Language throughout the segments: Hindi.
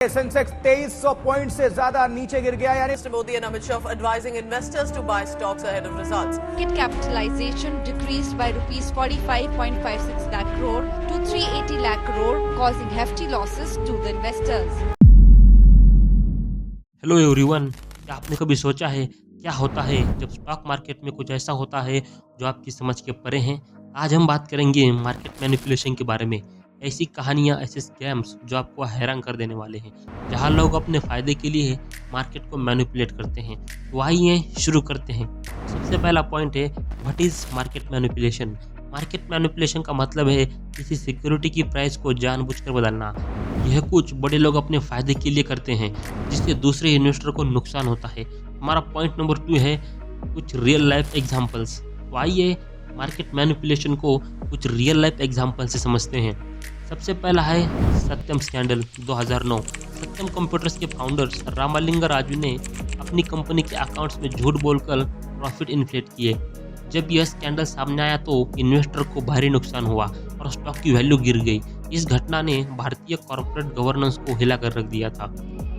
सेंसेक्स 2300 पॉइंट से ज्यादा नीचे गिर गया। यानी Mr. Modi and Amit Shah advising investors to buy stocks ahead of results. Market capitalization decreased by rupees 45.56 lakh crore to 380 lakh crore, causing hefty losses to the investors. Hello everyone, क्या आपने कभी सोचा है क्या होता है जब स्टॉक मार्केट में कुछ ऐसा होता है जो आपकी समझ के परे हैं। आज हम बात करेंगे मार्केट मैनिपुलेशन के बारे में। ऐसी कहानियां, ऐसे स्कैम्स जो आपको हैरान कर देने वाले हैं, जहां लोग अपने फ़ायदे के लिए मार्केट को मैनिपुलेट करते हैं। तो आइए शुरू करते हैं। सबसे पहला पॉइंट है, what is market manipulation. Market manipulation का मतलब है किसी सिक्योरिटी की प्राइस को जानबूझकर बदलना। यह कुछ बड़े लोग अपने फ़ायदे के लिए करते हैं, जिससे दूसरे इन्वेस्टर को नुकसान होता है। हमारा पॉइंट नंबर 2 है कुछ रियल लाइफ एग्जांपल्स। तो आइए मार्केट मैनिपुलेशन को कुछ रियल लाइफ एग्जांपल से समझते हैं। सबसे पहला है सत्यम स्कैंडल 2009। सत्यम कंप्यूटर्स के फाउंडर्स रामालिंगा राजू ने अपनी कंपनी के अकाउंट्स में झूठ बोलकर प्रॉफिट इन्फ्लेट किए। जब यह स्कैंडल सामने आया तो इन्वेस्टर को भारी नुकसान हुआ और स्टॉक की वैल्यू गिर गई। इस घटना ने भारतीय कॉर्पोरेट गवर्नेंस को हिला कर रख दिया था।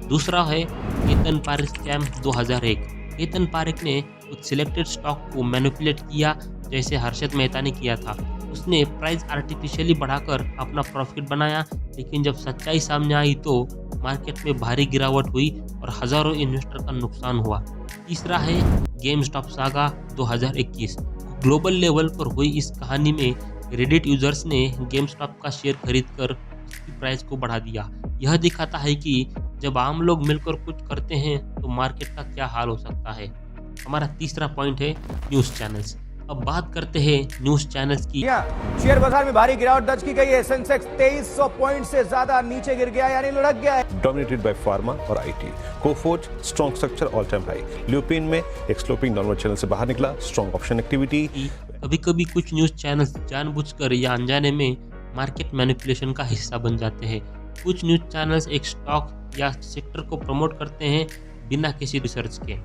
दूसरा है केतन पारेख स्कैम 2001। केतन पारेख ने कुछ सिलेक्टेड स्टॉक को मैनिपुलेट किया, जैसे हर्षद मेहता ने किया था। उसने प्राइस आर्टिफिशियली बढ़ाकर अपना प्रॉफिट बनाया, लेकिन जब सच्चाई सामने आई तो मार्केट में भारी गिरावट हुई और हजारों इन्वेस्टर का नुकसान हुआ। तीसरा है game stop saga 2021। Global level पर हुई इस कहानी में रेडिट यूजर्स ने गेम स्टॉप का शेयर खरीदकर उसकी प्राइस को बढ़ा दिया। यह दिखाता है कि जब आम लोग मिलकर कुछ करते हैं तो मार्केट का क्या हाल हो सकता है। हमारा तीसरा पॉइंट है न्यूज़ चैनल्स। अब बात करते हैं न्यूज़ चैनल्स की। शेयर बाजार में भारी गिरावट दर्ज की गई है। सेंसेक्स 2300 पॉइंट से ज्यादा नीचे गिर गया, यानी लुढ़क गया है। डोमिनेटेड बाय फार्मा और IT. Coforge strong structure all time high. Lupin में एक स्लोपिंग डाउनवर्ड चैनल से बाहर निकला, स्ट्रॉन्ग ऑप्शन एक्टिविटी। कभी कभी कुछ न्यूज़ चैनल्स जानबूझकर या अनजाने में मार्केट मैनिपुलेशन का हिस्सा बन जाते हैं। कुछ न्यूज़ चैनल्स एक स्टॉक या सेक्टर को प्रमोट करते हैं बिना किसी रिसर्च के।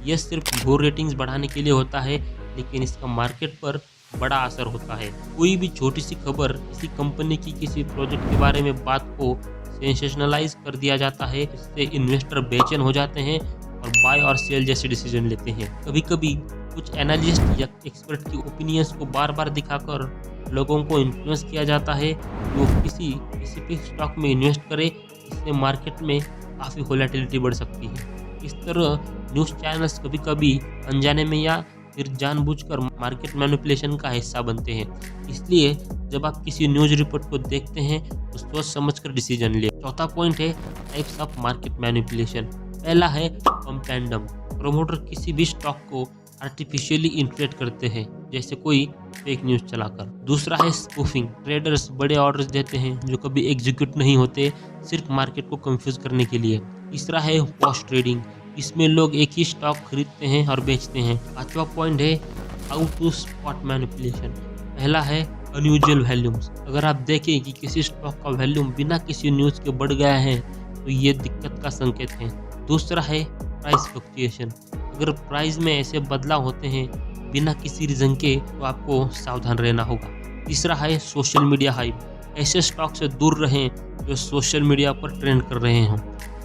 यह सिर्फ व्यूअर रेटिंग्स बढ़ाने के लिए होता है, लेकिन इसका मार्केट पर बड़ा असर होता है। कोई भी छोटी सी खबर, किसी कंपनी की किसी प्रोजेक्ट के बारे में बात को सेंसेशनलाइज कर दिया जाता है, इससे इन्वेस्टर बेचैन हो जाते हैं और बाय और सेल जैसे डिसीजन लेते हैं। कभी कभी कुछ एनालिस्ट या एक्सपर्ट की ओपिनियंस को बार बार दिखाकर लोगों को इन्फ्लुएंस किया जाता है जो किसी स्पेसिफिक स्टॉक में इन्वेस्ट करे। इससे मार्केट में काफ़ी वोलेटिलिटी बढ़ सकती है। इस तरह न्यूज़ चैनल्स कभी कभी अनजाने में या फिर जानबूझकर मार्केट मैनिपुलेशन का हिस्सा बनते हैं। इसलिए जब आप किसी न्यूज़ रिपोर्ट को देखते हैं तो सोच समझकर डिसीजन ले। चौथा पॉइंट है टाइप्स ऑफ मार्केट मैनिपुलेशन। पहला है कंपेंडम। प्रमोटर किसी भी स्टॉक को आर्टिफिशियली इन्फ्लेट करते हैं, जैसे कोई फेक न्यूज़ चलाकर। दूसरा है स्पूफिंग। ट्रेडर्स बड़े ऑर्डर्स देते हैं जो कभी एग्जीक्यूट नहीं होते, सिर्फ मार्केट को कंफ्यूज करने के लिए। तीसरा है वॉश ट्रेडिंग। इसमें लोग एक ही स्टॉक खरीदते हैं और बेचते हैं। पांचवा पॉइंट है हाउ टू स्पॉट मैनिपुलेशन। पहला है अनयूजुअल वैल्यूम्स। अगर आप देखें कि किसी स्टॉक का वैल्यूम बिना किसी न्यूज़ के बढ़ गया है तो ये दिक्कत का संकेत है। दूसरा है प्राइस फ्लक्चुएशन। अगर प्राइस में ऐसे बदलाव होते हैं बिना किसी रीजन के तो आपको सावधान रहना होगा। तीसरा है सोशल मीडिया हाइप। ऐसे स्टॉक से दूर रहें जो सोशल मीडिया पर ट्रेंड कर रहे हों।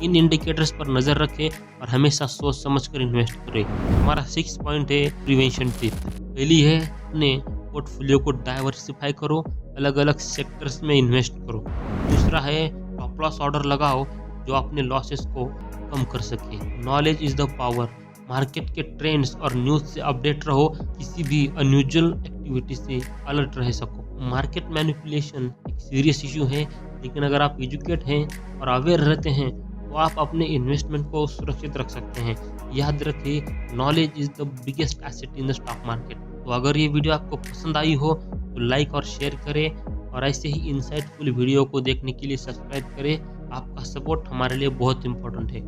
इन इंडिकेटर्स पर नज़र रखें और हमेशा सोच समझकर इन्वेस्ट करें। हमारा 6 पॉइंट है प्रिवेंशन टिप। पहली है अपने पोर्टफोलियो को डाइवर्सिफाई करो, अलग अलग सेक्टर्स में इन्वेस्ट करो। दूसरा है स्टॉप लॉस ऑर्डर लगाओ जो अपने लॉसेस को कम कर सके। Knowledge is the power. Market के ट्रेंड्स और न्यूज़ से अपडेट रहो, किसी भी अनयूजुअल एक्टिविटी से अलर्ट रह सको। मार्केट मैनिपुलेशन एक सीरियस इशू है, लेकिन अगर आप एजुकेट हैं और अवेयर रहते हैं तो आप अपने इन्वेस्टमेंट को सुरक्षित रख सकते हैं। याद रखिए, knowledge is the biggest asset in the stock market. तो अगर ये वीडियो आपको पसंद आई हो तो लाइक और शेयर करें, और ऐसे ही इंसाइटफुल वीडियो को देखने के लिए सब्सक्राइब करें। आपका सपोर्ट हमारे लिए बहुत इंपॉर्टेंट है।